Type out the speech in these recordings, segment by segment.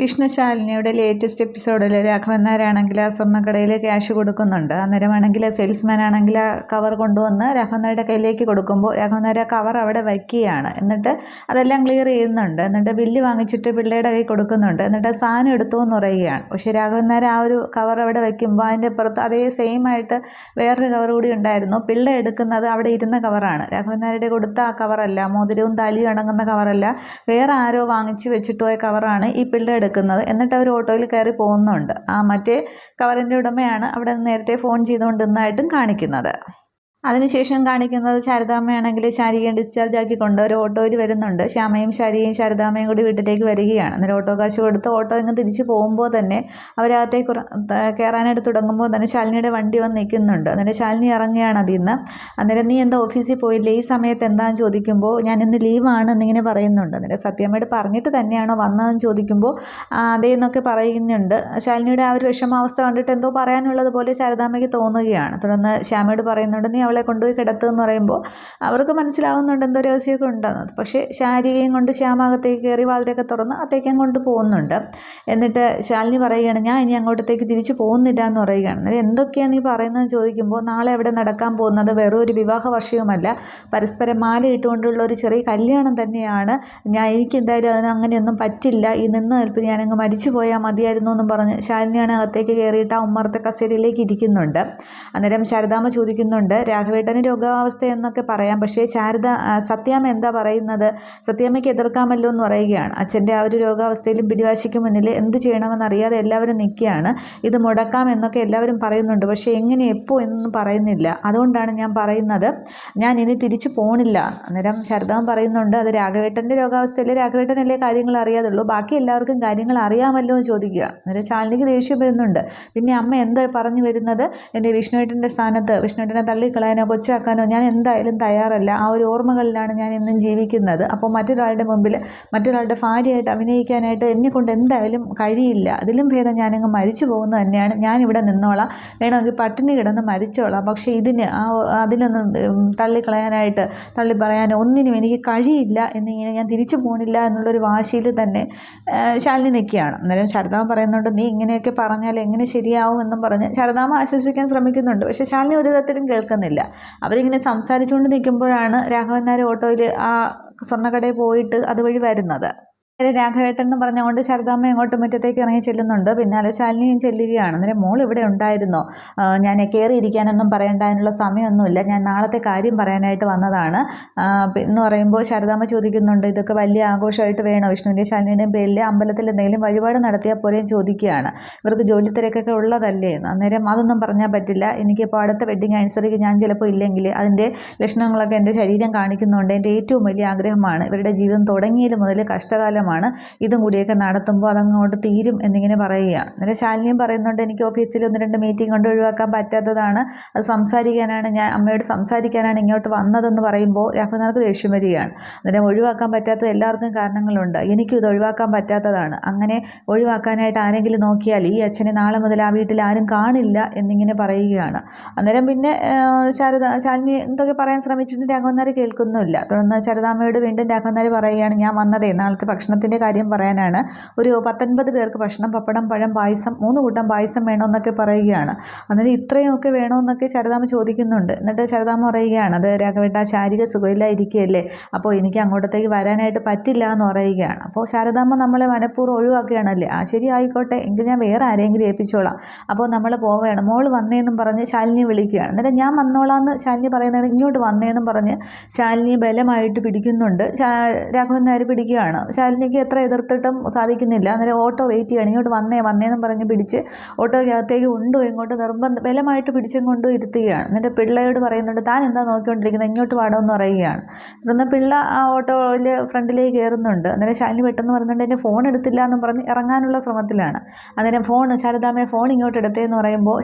വിഷ്ണുശാലിനിയുടെ latest എപ്പിസോഡിൽ രാഘവൻ നായരാണെങ്കിൽ ആ സ്വർണ്ണക്കടയിൽ cash കൊടുക്കുന്നുണ്ട്. അന്നേരമാണെങ്കിൽ സെയിൽസ്മാൻ ആണെങ്കിൽ ആ കവർ കൊണ്ടുവന്ന് രാഘവൻ നായരുടെ കയ്യിലേക്ക് കൊടുക്കുമ്പോൾ രാഘവൻ നായർ ആ കവർ അവിടെ വയ്ക്കുകയാണ്. എന്നിട്ട് അതെല്ലാം ക്ലിയർ ചെയ്യുന്നുണ്ട്. എന്നിട്ട് ബില്ല് വാങ്ങിച്ചിട്ട് പിള്ളയുടെ കയ്യിൽ കൊടുക്കുന്നുണ്ട്. എന്നിട്ട് ആ സാധനം എടുത്തു എന്ന് പറയുകയാണ്. പക്ഷേ രാഘവൻ നായർ ആ ഒരു കവർ അവിടെ വയ്ക്കുമ്പോൾ അതിൻ്റെ പുറത്ത് അതേ സെയിം ആയിട്ട് വേറൊരു കവർ കൂടി ഉണ്ടായിരുന്നു. പിള്ള എടുക്കുന്നത് അവിടെ ഇരുന്ന കവറാണ്. രാഘവൻ നായരുടെ കൊടുത്ത ആ കവറല്ല, മോതിരവും താലിയും അടങ്ങുന്ന കവറല്ല, വേറെ ആരോ വാങ്ങിച്ച് വെച്ചിട്ട് പോയ കവറാണ് ഈ പിള്ള എടുക്കുന്നത്. എന്നിട്ട് അവർ ഓട്ടോയിൽ കയറി പോകുന്നുണ്ട്. ആ മറ്റേ കവറിൻ്റെ ഉടമയാണ് അവിടെ നിന്ന് നേരത്തെ ഫോൺ ചെയ്തുകൊണ്ടിരുന്നതായിട്ടും കാണിക്കുന്നത്. അതിനുശേഷം കാണിക്കുന്നത് ശാരദാമ്മയാണെങ്കിൽ ശാരികയെ ഡിസ്ചാർജ് ആക്കിക്കൊണ്ട് ഒരു ഓട്ടോയിൽ വരുന്നുണ്ട്. ശ്യാമയും ശാരികയും ശാരദാമ്മയും കൂടി വീട്ടിലേക്ക് വരികയാണ്. അന്നേരം ഓട്ടോ കാശ് കൊടുത്ത് ഓട്ടോ ഇങ്ങ് തിരിച്ചു പോകുമ്പോൾ തന്നെ അവരകത്തേക്ക് കയറാനായിട്ട് തുടങ്ങുമ്പോൾ തന്നെ ശാലിനിയുടെ വണ്ടി വന്ന് നിൽക്കുന്നുണ്ട്. അന്നേരം ശാലിനി ഇറങ്ങുകയാണ് അതിൽ നിന്ന്. അന്നേരം നീ എന്താ ഓഫീസിൽ പോയില്ലേ, ഈ സമയത്ത് എന്താണെന്ന് ചോദിക്കുമ്പോൾ ഞാൻ ഇന്ന് ലീവാണ് എന്നിങ്ങനെ പറയുന്നുണ്ട്. അന്നേരം സത്യമ്മയോട് പറഞ്ഞിട്ട് തന്നെയാണോ വന്നതെന്ന് ചോദിക്കുമ്പോൾ അതേന്നൊക്കെ പറയുന്നുണ്ട്. ശാലിനിയുടെ ആ ഒരു വിഷമാവസ്ഥ കണ്ടിട്ട് എന്തോ പറയാനുള്ളത് പോലെ ശാരദാമ്മയ്ക്ക് തോന്നുകയാണ്. തുടർന്ന് ശ്യാമയോട് പറയുന്നുണ്ട് നീ അവളെ കൊണ്ടുപോയി കിടത്തുമെന്ന് പറയുമ്പോൾ അവർക്ക് മനസ്സിലാവുന്നുണ്ട് എന്തോ രഹസ്യമൊക്കെ ഉണ്ടെന്നത്. പക്ഷേ ശാരികയും കൊണ്ട് ശ്യാമകത്തേക്ക് കയറി വാതിലൊക്കെ തുറന്ന് അത്തേക്കും കൊണ്ട് പോകുന്നുണ്ട്. എന്നിട്ട് ശാലിനി പറയുകയാണ് ഞാൻ ഇനി അങ്ങോട്ടത്തേക്ക് തിരിച്ചു പോകുന്നില്ല എന്ന് പറയുകയാണ്. അന്നേരം എന്തൊക്കെയാണ് നീ പറയുന്നതെന്ന് ചോദിക്കുമ്പോൾ നാളെ അവിടെ നടക്കാൻ പോകുന്നത് വെറും ഒരു വിവാഹ വർഷവുമല്ല, പരസ്പരം മാല ഇട്ടുകൊണ്ടുള്ള ഒരു ചെറിയ കല്യാണം തന്നെയാണ്. എനിക്ക് എന്തായാലും അതിന് അങ്ങനെയൊന്നും പറ്റില്ല, ഈ നിന്ന് നിൽപ്പിൽ ഞാനങ്ങ് മരിച്ചു പോയാൽ മതിയായിരുന്നു എന്നും പറഞ്ഞ് ശാലിനിയാണ് അകത്തേക്ക് കയറിയിട്ട് ആ ഉമ്മറത്തെ കസേരയിലേക്ക് ഇരിക്കുന്നുണ്ട്. അന്നേരം ശാരദാമ്മ ചോദിക്കുന്നുണ്ട് രാഘവേട്ടന് രോഗാവസ്ഥ എന്നൊക്കെ പറയാം, പക്ഷേ സത്യാമ്മ എന്താ പറയുന്നത്, സത്യാമ്മയ്ക്ക് എതിർക്കാമല്ലോ എന്ന് പറയുകയാണ്. അച്ഛൻ്റെ ആ ഒരു രോഗാവസ്ഥയിലും പിടിവാശിക്ക് മുന്നിൽ എന്ത് ചെയ്യണമെന്നറിയാതെ എല്ലാവരും നിൽക്കുകയാണ്. ഇത് മുടക്കാം എന്നൊക്കെ എല്ലാവരും പറയുന്നുണ്ട്, പക്ഷേ എങ്ങനെ എപ്പോൾ എന്നൊന്നും പറയുന്നില്ല. അതുകൊണ്ടാണ് ഞാൻ പറയുന്നത് ഞാൻ ഇനി തിരിച്ചു പോണില്ല. അന്നേരം ശാരദാമ്മ പറയുന്നുണ്ട് അത് രാഘവേട്ടൻ്റെ രോഗാവസ്ഥയിൽ രാഘവേട്ടനല്ലേ കാര്യങ്ങൾ അറിയാതുള്ളൂ, ബാക്കി എല്ലാവർക്കും കാര്യങ്ങൾ അറിയാമല്ലോ എന്ന് ചോദിക്കുകയാണ്. അന്നേരം ശാലിനിക്ക് ദേഷ്യം വരുന്നുണ്ട്. പിന്നെ അമ്മ എന്താ പറഞ്ഞു വരുന്നത്, എൻ്റെ വിഷ്ണുവേട്ടൻ്റെ സ്ഥാനത്ത് വിഷ്ണുവേട്ടനെ തള്ളിക്കളയാനോ കൊച്ചാക്കാനോ ഞാൻ എന്തായാലും തയ്യാറല്ല. ആ ഒരു ഓർമ്മകളിലാണ് ഞാൻ എന്നും ജീവിക്കുന്നത്. അപ്പോൾ മറ്റൊരാളുടെ മുമ്പിൽ മറ്റൊരാളുടെ ഭാര്യയായിട്ട് അഭിനയിക്കാനായിട്ട് എന്നെക്കൊണ്ട് എന്തായാലും കഴിയില്ല. അതിലും ഭേദം ഞാനങ്ങ് മരിച്ചു പോകുന്നത് തന്നെയാണ്. ഞാനിവിടെ നിന്നോളാം, വേണമെങ്കിൽ പട്ടിണി കിടന്ന് മരിച്ചോളാം, പക്ഷേ ഇതിന് അതിലൊന്നും തള്ളിക്കളയാനായിട്ട് തള്ളി പറയാനോ ഒന്നിനും എനിക്ക് കഴിയില്ല എന്നിങ്ങനെ ഞാൻ തിരിച്ചു പോകണില്ല എന്നുള്ളൊരു വാശിയിൽ തന്നെ ശാലിനി നിൽക്കുകയാണ്. അന്നേരം ശാരദാമ്മ പറയുന്നുണ്ട് നീ ഇങ്ങനെയൊക്കെ പറഞ്ഞാൽ എങ്ങനെ ശരിയാവും എന്നും പറഞ്ഞ് ശാരദാമ്മ ആശ്വസിപ്പിക്കാൻ ശ്രമിക്കുന്നുണ്ട്. പക്ഷേ ശാലിനി ഒരു തരത്തിലും കേൾക്കുന്നില്ല. അവരിങ്ങനെ സംസാരിച്ചുകൊണ്ട് നിൽക്കുമ്പോഴാണ് രാഘവൻ നായർ ഓട്ടോയിൽ ആ സ്വർണ്ണക്കടയിൽ പോയിട്ട് അതുവഴി വരുന്നത്. രാഘവേട്ടൻ എന്ന് പറഞ്ഞുകൊണ്ട് ശാരദാമ്മ അങ്ങോട്ട് മുറ്റത്തേക്ക് ഇറങ്ങി ചെല്ലുന്നുണ്ട്. പിന്നാലെ ശാലിനിയും ചെല്ലുകയാണ്. അന്നേരം മോൾ ഇവിടെ ഉണ്ടായിരുന്നോ, ഞാൻ കയറിയിരിക്കാനൊന്നും പറയേണ്ടതിനുള്ള സമയമൊന്നുമില്ല, ഞാൻ നാളത്തെ കാര്യം പറയാനായിട്ട് വന്നതാണ് എന്ന് പറയുമ്പോൾ ശാരദാമ്മ ചോദിക്കുന്നുണ്ട് ഇതൊക്കെ വലിയ ആഘോഷമായിട്ട് വേണോ, വിഷ്ണുവിൻ്റെയും ശാലിനിയുടെയും പേരിൽ അമ്പലത്തിൽ എന്തെങ്കിലും വഴിപാട് നടത്തിയാൽ പോലെയും ചോദിക്കുകയാണ്. ഇവർക്ക് ജോലി തിരക്കൊക്കെ ഉള്ളതല്ലേ എന്ന്. അന്നേരം അതൊന്നും പറഞ്ഞാൽ പറ്റില്ല, എനിക്കിപ്പോൾ അടുത്ത വെഡ്ഡിങ് ആനിവേഴ്സറിക്ക് ഞാൻ ചിലപ്പോൾ ഇല്ലെങ്കിൽ അതിൻ്റെ ലക്ഷണങ്ങളൊക്കെ എൻ്റെ ശരീരം കാണിക്കുന്നുണ്ട്. എൻ്റെ ഏറ്റവും വലിയ ആഗ്രഹമാണ് ഇവരുടെ ജീവിതം തുടങ്ങിയത് മുതൽ കഷ്ടകാലം ഇതും കൂടിയൊക്കെ നടത്തുമ്പോൾ അതങ്ങോട്ട് തീരും എന്നിങ്ങനെ പറയുകയാണ്. അന്നേരം ശാലിനിയും പറയുന്നുണ്ട് എനിക്ക് ഓഫീസിൽ 1-2 മീറ്റിംഗ് കൊണ്ട് ഒഴിവാക്കാൻ പറ്റാത്തതാണ്, അത് സംസാരിക്കാനാണ് ഞാൻ അമ്മയോട് സംസാരിക്കാനാണ് ഇങ്ങോട്ട് വന്നതെന്ന് പറയുമ്പോൾ രാഘവനാഥർക്ക് ദേഷ്യം വരികയാണ്. അന്നേരം ഒഴിവാക്കാൻ പറ്റാത്തത് എല്ലാവർക്കും കാരണങ്ങളുണ്ട്, എനിക്കും ഇത് ഒഴിവാക്കാൻ പറ്റാത്തതാണ്, അങ്ങനെ ഒഴിവാക്കാനായിട്ട് ആരെങ്കിലും നോക്കിയാൽ ഈ അച്ഛനെ നാളെ മുതൽ ആ വീട്ടിൽ ആരും കാണില്ല എന്നിങ്ങനെ പറയുകയാണ്. അന്നേരം പിന്നെ ശാലിനി എന്തൊക്കെ പറയാൻ ശ്രമിച്ചിട്ട് രാഘവനാഥർ കേൾക്കുന്നുമില്ല. തുടർന്ന് ശാരദാമ്മയോട് വീണ്ടും രാഘവനാഥർ പറയുകയാണ് ഞാൻ വന്നതേ നാളത്തെ ഭക്ഷണത്തിൻ്റെ കാര്യം പറയാനാണ്, ഒരു 19 പേർക്ക് ഭക്ഷണം, പപ്പടം, പഴം, പായസം, 3 കൂട്ടം പായസം വേണമെന്നൊക്കെ പറയുകയാണ്. അന്നേരം ഇത്രയൊക്കെ വേണമെന്നൊക്കെ ശാരദാമ്മ ചോദിക്കുന്നുണ്ട്. എന്നിട്ട് ശാരദാമ്മ പറയുകയാണ് അത് രാഘവേട്ട ശാരീരിക സുഖമില്ലായിരിക്കുകയല്ലേ, അപ്പോൾ എനിക്ക് അങ്ങോട്ടത്തേക്ക് വരാനായിട്ട് പറ്റില്ല എന്ന് പറയുകയാണ്. അപ്പോൾ ശാരദാമ്മ നമ്മളെ മനഃപൂർവ്വം ഒഴിവാക്കുകയാണല്ലേ, ആ ശരി ആയിക്കോട്ടെ, എങ്കിൽ ഞാൻ വേറെ ആരെങ്കിലും ഏൽപ്പിച്ചോളാം, അപ്പോൾ നമ്മൾ പോവുകയാണ്, മോൾ വന്നേന്നും പറഞ്ഞ് ശാലിനി വിളിക്കുകയാണ്. അന്നേരം ഞാൻ വന്നോളാമെന്ന് ശാലിനി പറയുന്നത് ഇങ്ങോട്ട് വന്നേന്നും പറഞ്ഞ് ശാലിനി ബലമായിട്ട് പിടിക്കുന്നുണ്ട്. രാഘവൻ നായർ പിടിക്കുകയാണ്. ശാലിനിക്ക് എത്ര എതിർത്തിട്ടും സാധിക്കുന്നില്ല. അന്നേരം ഓട്ടോ വെയിറ്റ് ചെയ്യണം, ഇങ്ങോട്ട് വന്നേന്നും പറഞ്ഞ് പിടിച്ച് ഓട്ടോയ്ക്കകത്തേക്ക് ഇങ്ങോട്ട് ബലമായിട്ട് പിടിച്ചും കൊണ്ടു ഇരുത്തുകയാണ്. എന്നിട്ട് പിള്ളയോട് പറയുന്നുണ്ട് താൻ എന്താ നോക്കിക്കൊണ്ടിരിക്കുന്നത്, ഇങ്ങോട്ട് പാടുമെന്ന് പറയുകയാണ്. എന്നാൽ പിള്ള ആ ഓട്ടോയിൽ ഫ്രണ്ടിലേക്ക് കയറുന്നുണ്ട്. അന്നേരം ശാലിനി പെട്ടെന്ന് പറയുന്നുണ്ട് എൻ്റെ ഫോൺ എടുത്തില്ല എന്നും പറഞ്ഞ് ഇറങ്ങാനുള്ള ശ്രമത്തിലാണ്. അന്നേരം ശാരദാമ്മയെ ഫോൺ ഇങ്ങോട്ട് എടുത്തേന്ന് പറയുമ്പോൾ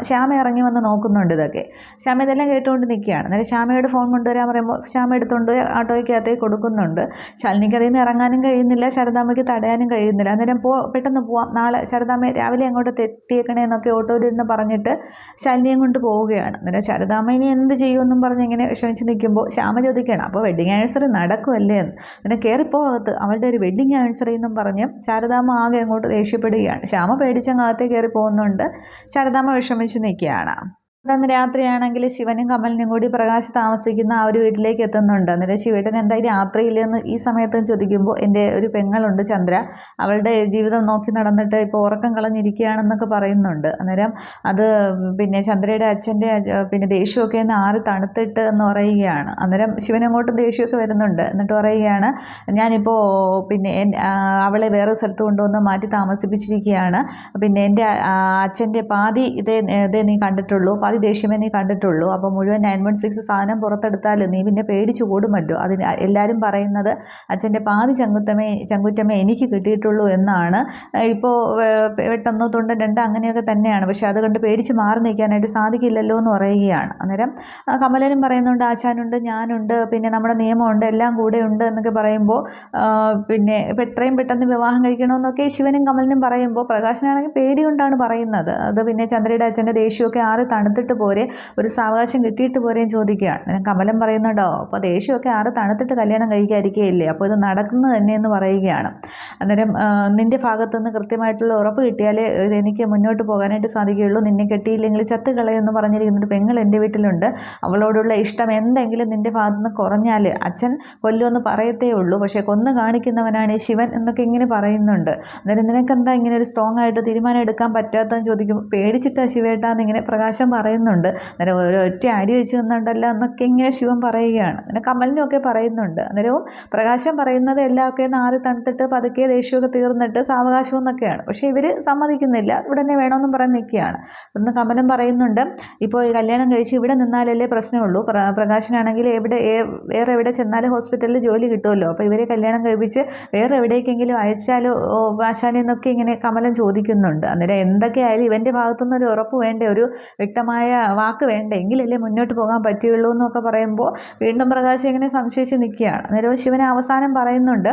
ശ്യാമ ഇറങ്ങി വന്ന് നോക്കുന്നുണ്ട്. ഇതൊക്കെ ശ്യാമ ഇതെല്ലാം കേട്ടുകൊണ്ട് നിൽക്കുകയാണ്. അന്നേരം ശ്യാമയോട് ഫോൺ കൊണ്ടുവരാൻ പറയുമ്പോൾ ശ്യാമ എടുത്തുകൊണ്ട് ഓട്ടോയ്ക്കകത്തേക്ക് കൊടുക്കുന്നുണ്ട്. ശാലിനിക്ക് അതിൽ നിന്ന് ഇറങ്ങാനും കഴിയുന്നില്ല. കഴിയുന്നില്ല, ശാരദാമ്മയ്ക്ക് തടയാനും കഴിയുന്നില്ല. അന്നേരം പെട്ടെന്ന് പോവാം, നാളെ ശാരദാമ്മ രാവിലെ അങ്ങോട്ട് എത്തിയേക്കണേ എന്നൊക്കെ ഓട്ടോയിൽ നിന്ന് പറഞ്ഞിട്ട് ശാലിനിയും കൊണ്ട് പോവുകയാണ്. അന്നേരം ശാരദാമ്മ ഇനി എന്ത് ചെയ്യുമെന്നും പറഞ്ഞ് ഇങ്ങനെ വിഷമിച്ച് നിൽക്കുമ്പോൾ ശ്യാമ ചോദിക്കുകയാണ്, അപ്പോൾ വെഡിങ് ആനിവേഴ്സറി നടക്കുമല്ലേ എന്ന്. പിന്നെ കയറിപ്പോ അകത്ത്, അവളുടെ ഒരു വെഡിങ് ആനിവേഴ്സറി എന്നും പറഞ്ഞ് ശാരദാമ്മ ആകെ അങ്ങോട്ട് ദേഷ്യപ്പെടുകയാണ്. ശ്യാമ പേടിച്ചങ്ങ് അകത്തേക്ക് കയറി പോകുന്നുണ്ട്. ശാരദാമ്മ വിഷമിച്ച് നിൽക്കുകയാണ്. അന്ന് രാത്രിയാണെങ്കിൽ ശിവനും കമലിനും കൂടി പ്രകാശ് താമസിക്കുന്ന ആ ഒരു വീട്ടിലേക്ക് എത്തുന്നുണ്ട്. അന്നേരം ശിവേട്ടൻ എന്തായി രാത്രിയില്ലെന്ന് ഈ സമയത്തും ചോദിക്കുമ്പോൾ, എൻ്റെ ഒരു പെങ്ങളുണ്ട് ചന്ദ്ര, അവളുടെ ജീവിതം നോക്കി നടന്നിട്ട് ഇപ്പോൾ ഉറക്കം കളഞ്ഞിരിക്കുകയാണെന്നൊക്കെ പറയുന്നുണ്ട്. അന്നേരം അത് പിന്നെ ചന്ദ്രയുടെ അച്ഛൻ്റെ പിന്നെ ദേഷ്യമൊക്കെ ഒന്ന് ആറി തണുത്തിട്ട് എന്ന് പറയുകയാണ്. അന്നേരം ശിവനങ്ങോട്ടും ദേഷ്യമൊക്കെ വരുന്നുണ്ട്. എന്നിട്ട് പറയുകയാണ്, ഞാനിപ്പോൾ പിന്നെ അവളെ വേറെ സ്ഥലത്ത് കൊണ്ടുവന്ന് മാറ്റി താമസിപ്പിച്ചിരിക്കുകയാണ്. പിന്നെ എൻ്റെ അച്ഛൻ്റെ പാതി ഇതേ നീ കണ്ടിട്ടുള്ളൂ, പാതി ദേഷ്യമേ നീ കണ്ടിട്ടുള്ളൂ. അപ്പോൾ മുഴുവൻ 916 സാധനം പുറത്തെടുത്താൽ നീ പിന്നെ പേടിച്ചു ഓടുമല്ലോ. അതിന് എല്ലാവരും പറയുന്നത് അച്ഛൻ്റെ പാതി ചങ്കുറ്റമേ എനിക്ക് കിട്ടിയിട്ടുള്ളൂ എന്നാണ്. ഇപ്പോൾ പെട്ടെന്ന് തൊണ്ടണ്ട് അങ്ങനെയൊക്കെ തന്നെയാണ്, പക്ഷെ അത് കണ്ട് പേടിച്ച് മാറി നിൽക്കാനായിട്ട് സാധിക്കില്ലല്ലോ എന്ന് പറയുകയാണ്. അന്നേരം കമലനും പറയുന്നുണ്ട്, ആശാനുണ്ട്, ഞാനുണ്ട്, പിന്നെ നമ്മുടെ നിയമമുണ്ട്, എല്ലാം കൂടെ ഉണ്ട് എന്നൊക്കെ പറയുമ്പോൾ പിന്നെ എത്രയും പെട്ടെന്ന് വിവാഹം കഴിക്കണമെന്നൊക്കെ ശിവനും കമലിനും പറയുമ്പോൾ പ്രകാശനാണെങ്കിൽ പേടി കൊണ്ടാണ് പറയുന്നത്. അത് പിന്നെ ചന്ദ്രയുടെ അച്ഛൻ്റെ ദേഷ്യമൊക്കെ ആറി തണുത്തിട്ട് പോരെ, ഒരു സാവകാശം കിട്ടിയിട്ട് പോരെയും ചോദിക്കുകയാണ്. ഞാൻ കമലം പറയുന്നുണ്ടോ, അപ്പോൾ ദേഷ്യമൊക്കെ ആറ് തണുത്തിട്ട് കല്യാണം കഴിക്കാതിരിക്കുകയില്ലേ, അപ്പോൾ ഇത് നടക്കുന്നത് തന്നെയെന്ന് പറയുകയാണ്. അന്നേരം നിൻ്റെ ഭാഗത്തുനിന്ന് കൃത്യമായിട്ടുള്ള ഉറപ്പ് കിട്ടിയാലേ എനിക്ക് മുന്നോട്ട് പോകാനായിട്ട് സാധിക്കുകയുള്ളൂ, നിന്നെ കെട്ടിയില്ലെങ്കിൽ ചത്ത് കളയെന്ന് പറഞ്ഞിരിക്കുന്നൊരു പെങ്ങൾ എൻ്റെ വീട്ടിലുണ്ട്, അവളോടുള്ള ഇഷ്ടം എന്തെങ്കിലും നിൻ്റെ ഭാഗത്തുനിന്ന് കുറഞ്ഞാൽ അച്ഛൻ കൊല്ലുമെന്ന് പറയത്തേ ഉള്ളൂ, പക്ഷേ കൊന്നു കാണിക്കുന്നവനാണ് ഈ ശിവൻ എന്നൊക്കെ ഇങ്ങനെ പറയുന്നുണ്ട്. അന്നേരം നിനക്കെന്താ ഇങ്ങനെ ഒരു സ്ട്രോങ് ആയിട്ട് തീരുമാനം എടുക്കാൻ പറ്റാത്തതെന്ന് ചോദിക്കുമ്പോൾ, പേടിച്ചിട്ടാ ശിവേട്ടാന്ന് ഇങ്ങനെ പ്രകാശം പറയുന്നുണ്ട്. അന്നേരം ഒറ്റ അടി വെച്ച് തന്നുണ്ടല്ലോ എന്നൊക്കെ ഇങ്ങനെ ശിവൻ പറയുകയാണ്. അങ്ങനെ കമലിനും ഒക്കെ പറയുന്നുണ്ട്. അന്നേരവും പ്രകാശം പറയുന്നത് എല്ലാമൊക്കെ നാറി തണുത്തിട്ട് പതുക്കെ ദേഷ്യമൊക്കെ തീർന്നിട്ട് സാവകാശം എന്നൊക്കെയാണ്. പക്ഷേ ഇവർ സമ്മതിക്കുന്നില്ല, ഇവിടെ തന്നെ വേണമെന്നും പറഞ്ഞ് നിൽക്കുകയാണ്. ഒന്ന് കമലം പറയുന്നുണ്ട്, ഇപ്പോൾ ഈ കല്യാണം കഴിച്ച് ഇവിടെ നിന്നാലല്ലേ പ്രശ്നമുള്ളൂ, പ്രകാശനാണെങ്കിൽ വേറെ എവിടെ ചെന്നാലും ഹോസ്പിറ്റലിൽ ജോലി കിട്ടുമല്ലോ, അപ്പോൾ ഇവരെ കല്യാണം കഴിപ്പിച്ച് വേറെ എവിടേക്കെങ്കിലും അയച്ചാലോ ആശാനെന്നൊക്കെ ഇങ്ങനെ കമലം ചോദിക്കുന്നുണ്ട്. അന്നേരം എന്തൊക്കെയായാലും ഇവൻ്റെ ഭാഗത്തുനിന്ന് ഒരു ഉറപ്പ് വേണ്ടേ, ഒരു വ്യക്തമായ വാക്ക് വേണ്ട, എങ്കിലല്ലേ മുന്നോട്ട് പോകാൻ പറ്റുകയുള്ളൂ എന്നൊക്കെ പറയുമ്പോൾ വീണ്ടും പ്രകാശം ഇങ്ങനെ സംശയിച്ച് നിൽക്കുകയാണ്. അന്നേരം ശിവനെ അവസാനം പറയുന്നുണ്ട്,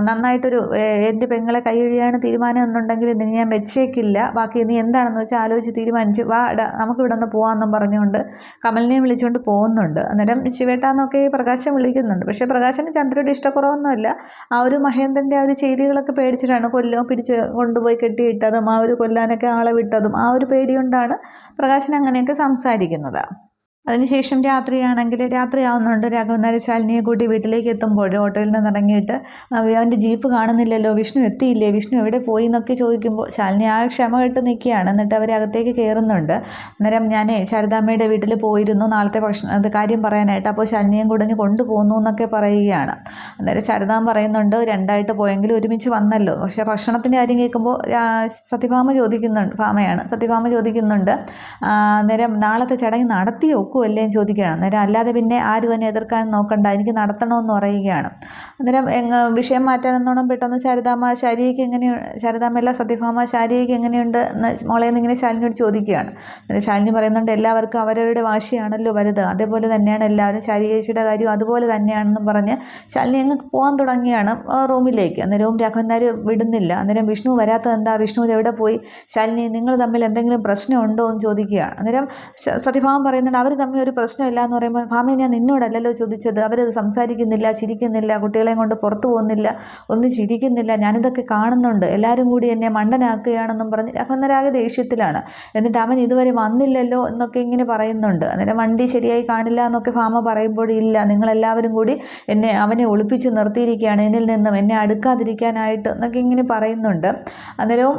നന്നായിട്ടൊരു എൻ്റെ പെങ്ങളെ കൈയൊഴിയാണ് തീരുമാനം എന്നുണ്ടെങ്കിൽ ഇതിന് ഞാൻ വെച്ചേക്കില്ല, ബാക്കി നീ എന്താണെന്ന് വെച്ചാൽ ആലോചിച്ച് തീരുമാനിച്ച് വാ, നമുക്ക് ഇവിടെ നിന്ന് പോകാമെന്നും പറഞ്ഞുകൊണ്ട് കമലിനെയും വിളിച്ചുകൊണ്ട് പോകുന്നുണ്ട്. അന്നേരം ശിവേട്ടാന്നൊക്കെ പ്രകാശം വിളിക്കുന്നുണ്ട്. പക്ഷേ പ്രകാശന് ചന്ദ്രയുടെ ഇഷ്ടക്കുറവൊന്നുമില്ല, ആ ഒരു മഹേന്ദ്രൻ്റെ ആ ഒരു ചെയ്തികളൊക്കെ പേടിച്ചിട്ടാണ് പിടിച്ച് കൊണ്ടുപോയി കെട്ടിയിട്ടതും ആ ഒരു കൊല്ലാനൊക്കെ ആളെ വിട്ടതും ആ ഒരു പേടി കൊണ്ടാണ് പ്രകാശൻ അങ്ങനെയൊക്കെ സംസാരിക്കുന്നത്. അതിനുശേഷം രാത്രിയാവുന്നുണ്ട്. രാഘവൻ നായർ ശാലിനിയെ കൂട്ടി വീട്ടിലേക്ക് എത്തുമ്പോൾ ഓട്ടോയിൽ നിന്ന് ഇറങ്ങിയിട്ട് അവൻ്റെ ജീപ്പ് കാണുന്നില്ലല്ലോ, വിഷ്ണു എത്തിയില്ലേ, വിഷ്ണു എവിടെ പോയി എന്നൊക്കെ ചോദിക്കുമ്പോൾ ശാലിനി ആ ക്ഷമ കെട്ട് നിൽക്കുകയാണ്. എന്നിട്ട് അവരകത്തേക്ക് കയറുന്നുണ്ട്. അന്നേരം ഞാൻ ശാരദാമ്മയുടെ വീട്ടിൽ പോയിരുന്നു നാളത്തെ അത് കാര്യം പറയാനായിട്ട്, അപ്പോൾ ശാലിനിയും കൂടെ കൊണ്ടുപോകുന്നു എന്നൊക്കെ പറയുകയാണ്. അന്നേരം ശാരദാമ്മ പറയുന്നുണ്ട്, രണ്ടായിട്ട് പോയെങ്കിലും ഒരുമിച്ച് വന്നല്ലോ. പക്ഷേ ഭക്ഷണത്തിൻ്റെ കാര്യം കേൾക്കുമ്പോൾ സത്യഭാമ ചോദിക്കുന്നുണ്ട്, അന്നേരം നാളത്തെ ചടങ്ങ് നടത്തിയോ അല്ലേ ചോദിക്കുകയാണ്. അന്നേരം അല്ലാതെ പിന്നെ ആരും എന്നെ എതിർക്കാൻ നോക്കണ്ട, എനിക്ക് നടത്തണമെന്ന് പറയുകയാണ്. അന്നേരം വിഷയം മാറ്റാനെന്നോണം പെട്ടെന്ന് ശാരദാമ്മ സത്യഭാമ ശാരീരിക്ക് എങ്ങനെയുണ്ട് എന്ന് മോളെ എന്നിങ്ങനെ ശാലിനിയോട് ചോദിക്കുകയാണ്. അന്നേരം ശാലിനി പറയുന്നുണ്ട്, എല്ലാവർക്കും അവരവരുടെ വാശിയാണല്ലോ വലുത്, അതേപോലെ തന്നെയാണ് എല്ലാവരും, ശാരീരികയുടെ കാര്യം അതുപോലെ തന്നെയാണെന്നും പറഞ്ഞ് ശാലിനി അങ്ങ് പോകാൻ തുടങ്ങിയാണ് റൂമിലേക്ക്. അന്നേരവും രാഘവൻ നായർ വിടുന്നില്ല. അന്നേരം വിഷ്ണു വരാത്തത് എന്താ, വിഷ്ണു എവിടെ പോയി, ശാലിനി നിങ്ങൾ തമ്മിൽ എന്തെങ്കിലും പ്രശ്നമുണ്ടോ എന്ന് ചോദിക്കുകയാണ്. അന്നേരം സത്യഭാമ പറയുന്നുണ്ട്, അവർ തമ്മിൽ ഒരു പ്രശ്നമില്ല എന്ന് പറയുമ്പോൾ, ഭാമയെ ഞാൻ നിന്നോടല്ലല്ലോ ചോദിച്ചത്, അവരത് സംസാരിക്കുന്നില്ല, ചിരിക്കുന്നില്ല, കുട്ടികളെയും കൊണ്ട് പുറത്തു പോകുന്നില്ല, ഒന്നും ചിരിക്കുന്നില്ല, ഞാനിതൊക്കെ കാണുന്നുണ്ട്, എല്ലാവരും കൂടി എന്നെ മണ്ടനാക്കുകയാണെന്നും പറഞ്ഞ് രാഘവനാരാകെ ദേഷ്യത്തിലാണ്. എന്നിട്ട് അവൻ ഇതുവരെ വന്നില്ലല്ലോ എന്നൊക്കെ ഇങ്ങനെ പറയുന്നുണ്ട്. അന്നേരം വണ്ടി ശരിയായി കാണില്ല എന്നൊക്കെ ഭാമ പറയുമ്പോൾ, ഇല്ല, നിങ്ങളെല്ലാവരും കൂടി അവനെ ഒളിപ്പിച്ച് നിർത്തിയിരിക്കുകയാണ്, എന്നിൽ നിന്നും എന്നെ അടുക്കാതിരിക്കാനായിട്ട് എന്നൊക്കെ ഇങ്ങനെ പറയുന്നുണ്ട്. അന്നേരവും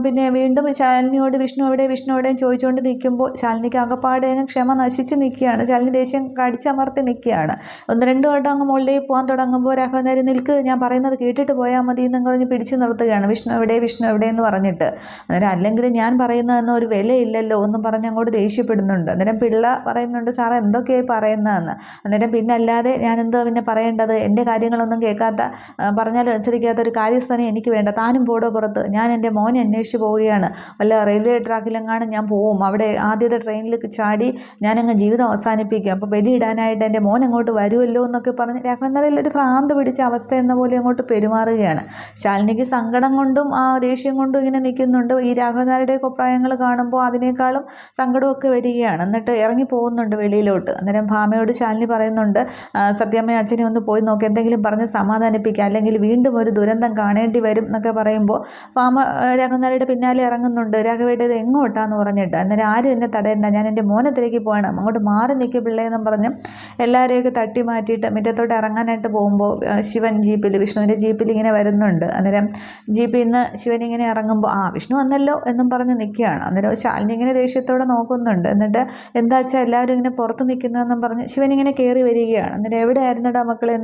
പിന്നെ വീണ്ടും ശാലിനിയോട് വിഷ്ണു എവിടെയും ചോദിച്ചുകൊണ്ട് നിൽക്കുമ്പോൾ ശാലിനിക്ക് അകപ്പാടെ ക്ഷമ നശിച്ച് നിൽക്കുകയാണ്. ശാലിനി ദേഷ്യം കടിച്ചമർത്തി നിൽക്കുകയാണ്. 1-2 വട്ടം അങ്ങ് മുകളിലേക്ക് പോകാൻ തുടങ്ങുമ്പോൾ രാഘവൻ നായർ, നിൽക്ക്, ഞാൻ പറയുന്നത് കേട്ടിട്ട് പോയാൽ മതി എന്ന് പറഞ്ഞ് പിടിച്ചു നിർത്തുകയാണ്. വിഷ്ണു എവിടെ എന്ന് പറഞ്ഞിട്ട്. അന്നേരം അല്ലെങ്കിൽ ഞാൻ പറയുന്നതെന്ന് ഒരു വിലയില്ലല്ലോ എന്നും പറഞ്ഞ് അങ്ങോട്ട് ദേഷ്യപ്പെടുന്നുണ്ട്. അന്നേരം പിള്ള പറയുന്നുണ്ട്, സാറേ എന്തൊക്കെയായി പറയുന്നതെന്ന്. അന്നേരം പിന്നെ അല്ലാതെ ഞാൻ എന്തോ പിന്നെ പറയേണ്ടത്, എൻ്റെ കാര്യങ്ങളൊന്നും കേൾക്കാത്ത, പറഞ്ഞാലും അനുസരിക്കാത്ത ഒരു കാര്യസ്ഥനെ എനിക്ക് വേണ്ട, താനും പോടോ പുറത്ത്, ഞാൻ എൻ്റെ മോനെ അന്വേഷിച്ച് പോവുകയാണ്, വല്ല റെയിൽവേ ട്രാക്കിലെങ്ങാനും ഞാൻ പോവും, അവിടെ ആദ്യത്തെ ട്രെയിനിൽ ചാടി ഞാനങ്ങ് ജീവിതം അവസാനിപ്പിക്കും, അപ്പോൾ ബലിയിടാനായിട്ട് എൻ്റെ മോൻ അങ്ങോട്ട് വരുമല്ലോ എന്നൊക്കെ പറഞ്ഞ് രാഘവൻ നായർ ഒരു ഭ്രാന്ത് പിടിച്ച അവസ്ഥ എന്ന പോലെ അങ്ങോട്ട് പെരുമാറുകയാണ്. ശാലിനിക്ക് സങ്കടം കൊണ്ടും ആ ദേഷ്യം കൊണ്ടും ഇങ്ങനെ നിൽക്കുന്നുണ്ട്. ഈ രാഘവൻ നായരുടെ അഭിപ്രായങ്ങൾ കാണുമ്പോൾ അതിനേക്കാളും സങ്കടമൊക്കെ വരികയാണ്. എന്നിട്ട് ഇറങ്ങി പോകുന്നുണ്ട് വെളിയിലോട്ട്. അന്നേരം ഭാമയോട് ശാലിനി പറയുന്നുണ്ട്, സത്യമ്മ അച്ഛനെ ഒന്ന് പോയി നോക്കി, എന്തെങ്കിലും പറഞ്ഞ് സമാധാനിപ്പിക്കുക, അല്ലെങ്കിൽ വീണ്ടും ഒരു ദുരന്തം കാണേണ്ടി വരും എന്നൊക്കെ പറയുമ്പോൾ ഭാമ രാഘവൻ നായരുടെ പിന്നാലെ ഇറങ്ങുന്നുണ്ട്. രാഘവേട്ടത് എങ്ങോട്ടാന്ന് പറഞ്ഞിട്ട്. അന്നേരം ആരും എന്നെ തടയണ്ട, ഞാൻ എൻ്റെ മോനെ തിരക്കി പോകണം, അങ്ങോട്ട് മാറി നിൽക്കുക പിള്ളേന്നും പറഞ്ഞ് എല്ലാവരെയൊക്കെ തട്ടി മാറ്റിയിട്ട് മുറ്റത്തോട്ട് ഇറങ്ങാനായിട്ട് പോകുമ്പോൾ ശിവൻ ജീപ്പിൽ, വിഷ്ണുവിൻ്റെ ജീപ്പിൽ ഇങ്ങനെ വരുന്നുണ്ട്. അന്നേരം ജീപ്പിൽ നിന്ന് ശിവൻ ഇങ്ങനെ ഇറങ്ങുമ്പോൾ വിഷ്ണു വന്നല്ലോ എന്നും പറഞ്ഞ് നിൽക്കുകയാണ്. അന്നേരം ശാലിനി ഇങ്ങനെ ദേഷ്യത്തോടെ നോക്കുന്നുണ്ട്. എന്നിട്ട് എന്താ വെച്ചാൽ എല്ലാവരും ഇങ്ങനെ പുറത്ത് നിൽക്കുന്നതെന്നും പറഞ്ഞ് ശിവൻ ഇങ്ങനെ കയറി വരികയാണ്. അന്നേരം എവിടെ ആയിരുന്നടാ മക്കളെ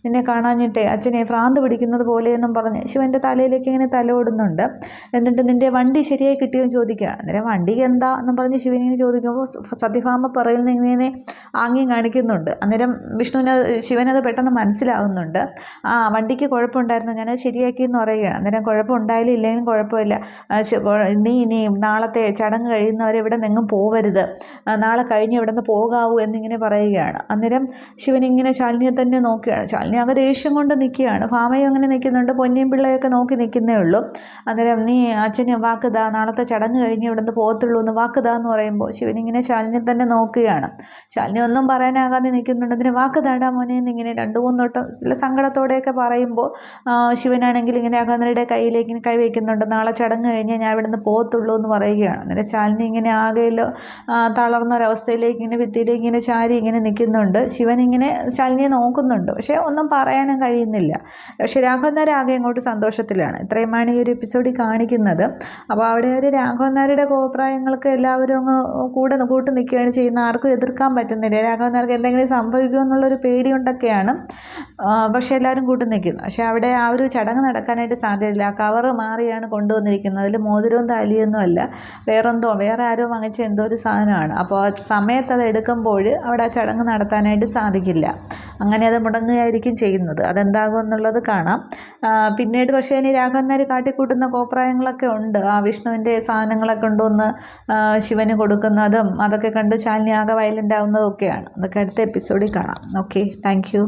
നിന്നെ കാണാഞ്ഞിട്ടേ, അച്ഛനെ ഭ്രാന്ത് പിടിക്കുന്നത് പോലെയെന്നും പറഞ്ഞ് ശിവൻ്റെ തലയിലേക്ക് ഇങ്ങനെ തലോടുന്നുണ്ട്. എന്നിട്ട് നിൻ്റെ വണ്ടി ശരിയായി കിട്ടിയോന്ന് ചോദിക്കുകയാണ്. അന്നേരം വണ്ടിക്ക് എന്താ എന്നും പറഞ്ഞ് ശിവൻ ഇങ്ങനെ ചോദിക്കുമ്പോൾ സത്യഭാമ പറയുന്നത് ഇങ്ങനെ ആംഗ്യം കാണിക്കുന്നുണ്ട്. അന്നേരം ശിവനത് പെട്ടെന്ന് മനസ്സിലാവുന്നുണ്ട്. വണ്ടിക്ക് കുഴപ്പമുണ്ടായിരുന്നു, ഞാനത് ശരിയാക്കിയെന്ന് പറയുകയാണ്. അന്നേരം കുഴപ്പമുണ്ടായാലും ഇല്ലെങ്കിലും കുഴപ്പമില്ല, നീ ഇനി നാളത്തെ ചടങ്ങ് കഴിയുന്നവരെ ഇവിടെ നിന്നും പോവരുത്, നാളെ കഴിഞ്ഞ് ഇവിടെ നിന്ന് പോകാവൂ എന്നിങ്ങനെ പറയുകയാണ്. അന്നേരം ശിവനിങ്ങനെ ശാലിനിയെ തന്നെ നോക്കുകയാണ്. ശാലിനി ആകെ ദേഷ്യം കൊണ്ട് നിൽക്കുകയാണ്. ഭാമയും അങ്ങനെ നിൽക്കുന്നുണ്ട്, പൊന്നിയും പിള്ളയൊക്കെ നോക്കി നിൽക്കുന്നേ ഉള്ളൂ. അന്നേരം നീ അച്ഛന് വാക്കുതാ, നാളത്തെ ചടങ്ങ് കഴിഞ്ഞ് ഇവിടെ നിന്ന് പോകത്തുള്ളൂ എന്ന് വാക്കുതാ എന്ന് പറയുമ്പോൾ ശിവനിങ്ങനെ ശാലിനിയെ തന്നെ നോക്കുകയാണ്. ശാലിനി ഒന്നും പറയാനാകാതെ നിൽക്കുന്നുണ്ട്. അതിന് വാക്കുതാടാ മോനെ എന്നിങ്ങനെ 2-3 വട്ടം ചില സങ്കടത്തോടെയൊക്കെ പറയുമ്പോൾ ശിവനാണെങ്കിൽ ഇങ്ങനെ അകന്നരുടെ കയ്യിലേക്ക് ഇങ്ങനെ കൈവയ്ക്കുന്നുണ്ട്. നാളെ ചടങ്ങ് കഴിഞ്ഞ് ഞാൻ ഇവിടെ നിന്ന് പോകത്തുള്ളൂ എന്ന് പറയുകയാണ്. അന്നേരം ശാലിനി ഇങ്ങനെ ആകെയല്ലോ തളർന്ന ഒരവസ്ഥയിലേക്ക് ഇങ്ങനെ ഭിത്തിയിലേക്ക് ഇങ്ങനെ ചാരി ഇങ്ങനെ നിൽക്കുന്നുണ്ട്. ശിവൻ ഇങ്ങനെ ശാലിനിയെ നോക്കുന്നുണ്ട്, പക്ഷേ ഒന്നും പറയാനും കഴിയുന്നില്ല. പക്ഷേ രാഘവൻ നായർ ആകെ അങ്ങോട്ട് സന്തോഷത്തിലാണ്. ഇത്രയുമാണ് ഈ ഒരു എപ്പിസോഡിൽ കാണിക്കുന്നത്. അപ്പോൾ അവിടെ ഒരു രാഘവൻ നായരുടെ അഭിപ്രായങ്ങൾക്ക് എല്ലാവരും അങ്ങ് കൂട്ട് നിൽക്കുകയാണ് ചെയ്യുന്നത്. ആർക്കും എതിർക്കാൻ പറ്റുന്നില്ല. രാഘവൻ നായർക്ക് എന്തെങ്കിലും സംഭവിക്കുമോ എന്നുള്ളൊരു പേടി കൊണ്ടൊക്കെയാണ് പക്ഷേ എല്ലാവരും കൂട്ടി നിൽക്കുന്നു. പക്ഷേ അവിടെ ആ ഒരു ചടങ്ങ് നടക്കാനായിട്ട് സാധ്യതയില്ല. ആ കവറ് മാറിയാണ് കൊണ്ടുവന്നിരിക്കുന്നത്. അതിൽ മോതിരവും താലിയൊന്നും അല്ല, വേറെ ആരോ വാങ്ങിച്ച എന്തോ ഒരു സാധനമാണ്. അപ്പോൾ സമയത്ത് അത് എടുക്കുമ്പോൾ അവിടെ ആ ചടങ്ങ് നടത്താനായിട്ട് സാധിക്കില്ല. അങ്ങനെ അത് മുടങ്ങുകയായിരിക്കും ചെയ്യുന്നത്. അതെന്താകും എന്നുള്ളത് കാണാം. പിന്നീട് പക്ഷേ ഇനി രാഘവൻ നായർ കാട്ടിക്കൂട്ടുന്ന കോപ്രായങ്ങളൊക്കെ ഉണ്ട്. വിഷ്ണുവിൻ്റെ സാധനങ്ങളൊക്കെ കൊണ്ടുവന്ന് ശിവന് കൊടുക്കുന്നതും അതൊക്കെ കണ്ട് ശാലിനി ആകെ വയലൻ്റ് ആവുന്നതൊക്കെയാണ്. അതൊക്കെ അടുത്ത എപ്പിസോഡിൽ കാണാം. Okay, thank you.